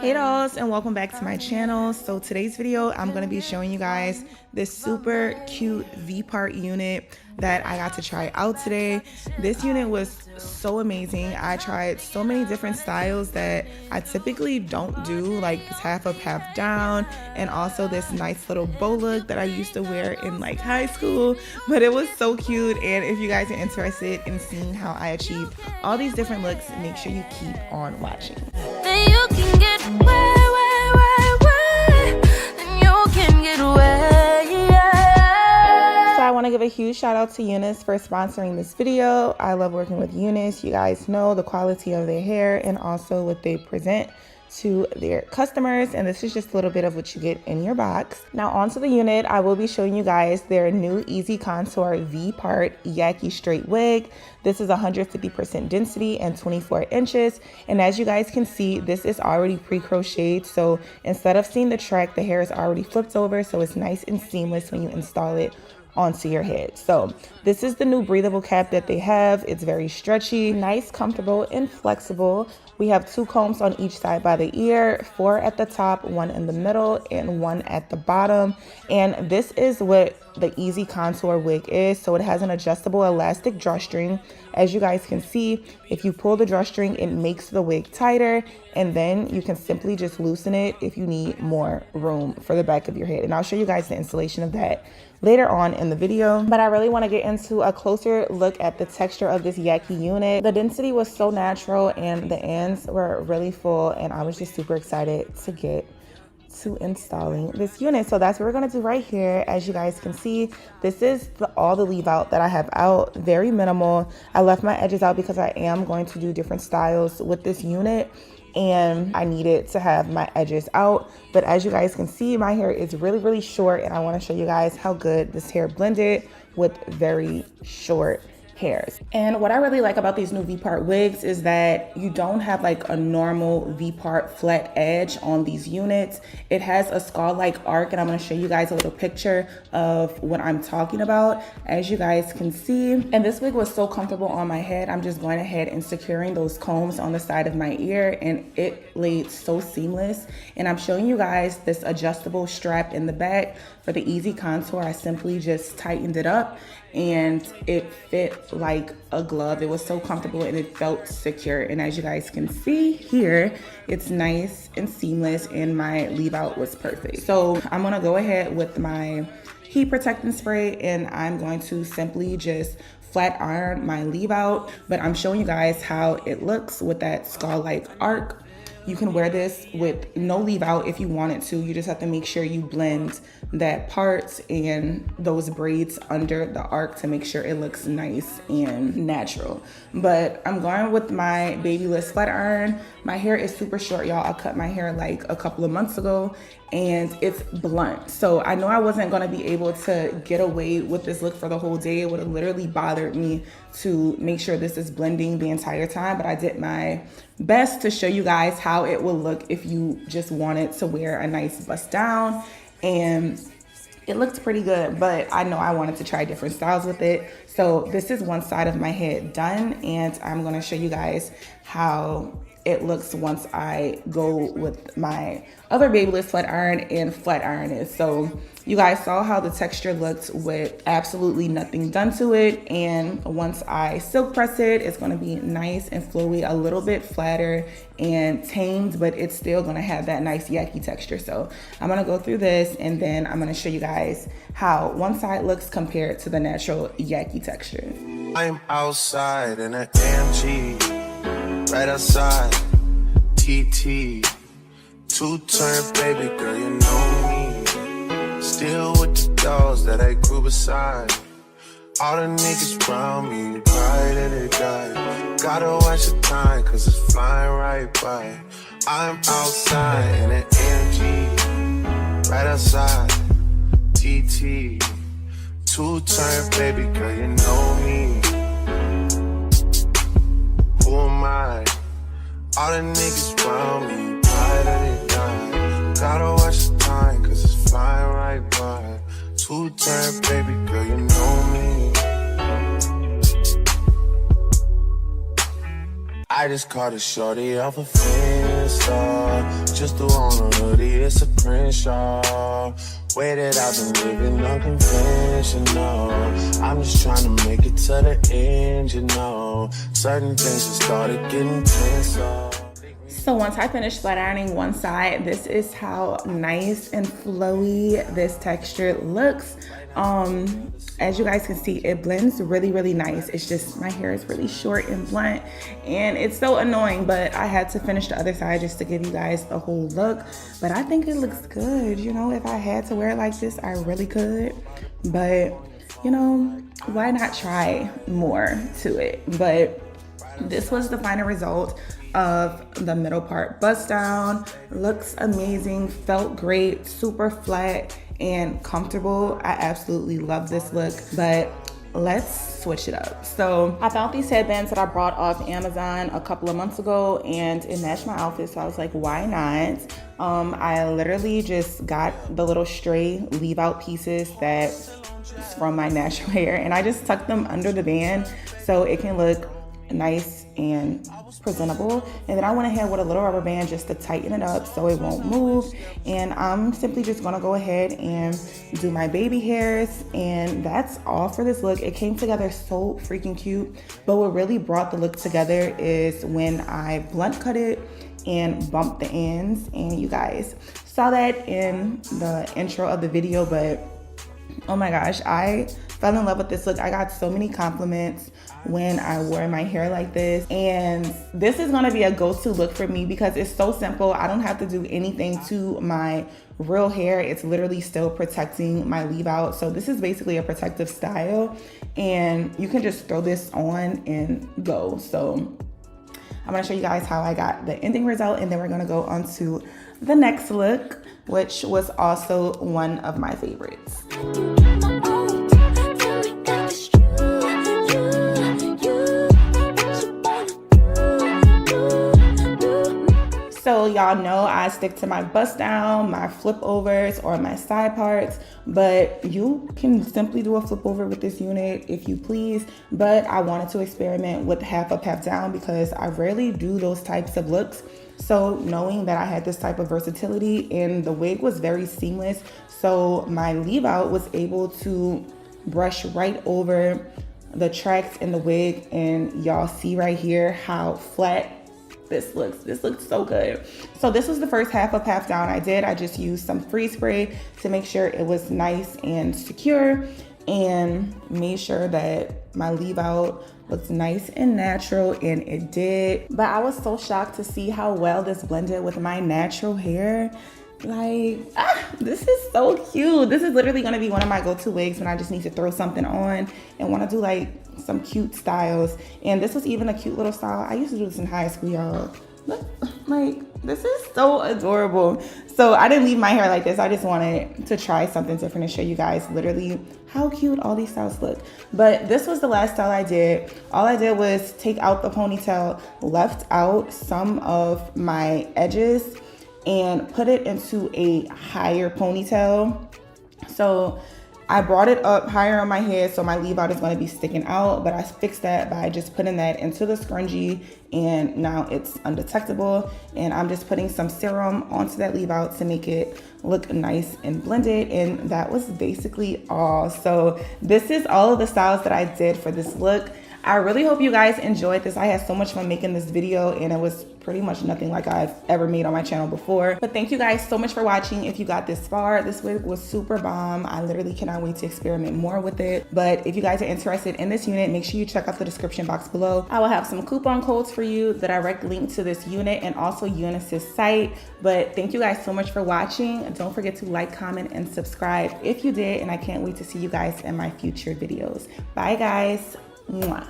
Hey dolls, and welcome back to my channel. So today's video I'm going to be showing you guys this super cute V-part unit that I got to try out today. This unit was so amazing. I tried so many different styles that I typically don't do, like this half up half down, and also this nice little bow look that I used to wear in like high school. But it was so cute, and if you guys are interested in seeing how I achieved all these different looks, make sure you keep on watching. Then you can get way, then you can get away, yeah. So I want to give a huge shout out to UNice for sponsoring this video. I love working with UNice. You guys know the quality of their hair and also what they present to their customers, and this is just a little bit of what you get in your box. Now onto the unit, I will be showing you guys their new Easy Contour V-part YAKI straight wig. This is 150% density and 24 inches, and as you guys can see, this is already pre-crocheted, so instead of seeing the track, the hair is already flipped over, so it's nice and seamless when you install it onto your head. So this is the new breathable cap that they have. It's very stretchy, nice, comfortable, and flexible. We have 2 combs on each side by the ear, 4 at the top, 1 in the middle, and 1 at the bottom. And this is what the Easy Contour wig is. So it has an adjustable elastic drawstring. As you guys can see, if you pull the drawstring, it makes the wig tighter, and then you can simply just loosen it if you need more room for the back of your head. And I'll show you guys the installation of that later on in the video, but I really want to get into a closer look at the texture of this YAKI unit. The density was so natural and the ends were really full, and I was just super excited to get to installing this unit. So that's what we're going to do right here. As you guys can see, this is all the leave out that I have out, very minimal. I left my edges out because I am going to do different styles with this unit, and I needed to have my edges out. But as you guys can see, my hair is really short, and I want to show you guys how good this hair blended with very short hairs. And what I really like about these new V-part wigs is that you don't have like a normal V-part flat edge on these units. It has a skull-like arc, and I'm going to show you guys a little picture of what I'm talking about, as you guys can see. And this wig was so comfortable on my head. I'm just going ahead and securing those combs on the side of my ear, and it laid so seamless. And I'm showing you guys this adjustable strap in the back for the Easy Contour. I simply just tightened it up, and it fit like a glove. It was so comfortable and it felt secure. And as you guys can see here, it's nice and seamless, and my leave out was perfect. So I'm gonna go ahead with my heat protecting spray, and I'm going to simply just flat iron my leave out. But I'm showing you guys how it looks with that skull-like arc. You can wear this with no leave out if you wanted to. You just have to make sure you blend that part and those braids under the arc to make sure it looks nice and natural. But I'm going with my Babyliss flat iron. My hair is super short, y'all. I cut my hair like a couple of months ago, and it's blunt. So I know I wasn't gonna be able to get away with this look for the whole day. It would have literally bothered me to make sure this is blending the entire time, but I did my best to show you guys how it will look if you just wanted to wear a nice bust down. And it looked pretty good, but I know I wanted to try different styles with it. So this is one side of my head done, and I'm gonna show you guys how it looks once I go with my other Babyliss flat iron and flat iron it. So you guys saw how the texture looked with absolutely nothing done to it, and once I silk press it, it's going to be nice and flowy, a little bit flatter and tamed, but it's still going to have that nice YAKI texture. So I'm going to go through this, and then I'm going to show you guys how one side looks compared to the natural YAKI texture. I'm outside in an AMG, right outside, TT, 2-turn baby girl, you know me. Still with the dolls that I grew beside. All the niggas around me, right at the guy. Gotta watch the time, cause it's flying right by. I'm outside in an AMG, right outside, TT, 2-turn baby girl, you know me. Who am I? All the niggas around me, right at the guy. Gotta watch the time, cause it's flying right by. 2-turn baby girl, you know me. I just caught a shorty off a fence. star. Just threw on a hoodie, it's a print shawl. Way that I've been living unconventional. I'm just trying to make it to the end, you know. Certain things just started getting tense. So once I finished flat ironing one side, this is how nice and flowy this texture looks. As you guys can see, it blends really nice. It's just my hair is really short and blunt and it's so annoying, but I had to finish the other side just to give you guys the whole look. But I think it looks good. You know, if I had to wear it like this, I really could, but you know, why not try more to it? But this was the final result of the middle part. Bust down, looks amazing, felt great, super flat and comfortable. I absolutely love this look, but let's switch it up. So I found these headbands that I brought off Amazon a couple of months ago and it matched my outfit, so I was like, why not? I literally just got the little stray leave out pieces that's from my natural hair and I just tucked them under the band so it can look nice and presentable. And then I went ahead with a little rubber band just to tighten it up so it won't move. And I'm simply just gonna go ahead and do my baby hairs, and that's all for this look. It came together so freaking cute, but what really brought the look together is when I blunt cut it and bumped the ends, and you guys saw that in the intro of the video. But oh my gosh, I fell in love with this look. I got so many compliments when I wore my hair like this, and this is gonna be a go-to look for me because it's so simple. I don't have to do anything to my real hair. It's literally still protecting my leave out. So this is basically a protective style and you can just throw this on and go. So I'm gonna show you guys how I got the ending result, and then we're gonna go on to the next look, which was also one of my favorites. So y'all know I stick to my bust down, my flip overs, or my side parts, but you can simply do a flip over with this unit if you please. But I wanted to experiment with half up, half down because I rarely do those types of looks. So knowing that I had this type of versatility and the wig was very seamless, so my leave out was able to brush right over the tracks in the wig, and y'all see right here how flat this looks. This looks so good. So this was the first half up, half down I did. I just used some freeze spray to make sure it was nice and secure, and made sure that my leave out looks nice and natural, and it did. But I was so shocked to see how well this blended with my natural hair. Like, this is so cute. This is literally gonna be one of my go-to wigs when I just need to throw something on and wanna do like some cute styles. And this was even a cute little style. I used to do this in high school, y'all. Look, like, this is so adorable. So I didn't leave my hair like this. I just wanted to try something different and show you guys literally how cute all these styles look. But this was the last style I did. All I did was take out the ponytail, left out some of my edges, and put it into a higher ponytail. So I brought it up higher on my head so my leave out is going to be sticking out, but I fixed that by just putting that into the scrunchie, and now it's undetectable. And I'm just putting some serum onto that leave out to make it look nice and blended, and that was basically all. So this is all of the styles that I did for this look. I really hope you guys enjoyed this. I had so much fun making this video, and it was pretty much nothing like I've ever made on my channel before. But thank you guys so much for watching. If you got this far, this wig was super bomb. I literally cannot wait to experiment more with it. But if you guys are interested in this unit, make sure you check out the description box below. I will have some coupon codes for you, the direct link to this unit, and also UNice's site. But thank you guys so much for watching. Don't forget to like, comment, and subscribe if you did, and I can't wait to see you guys in my future videos. Bye guys. Mwah.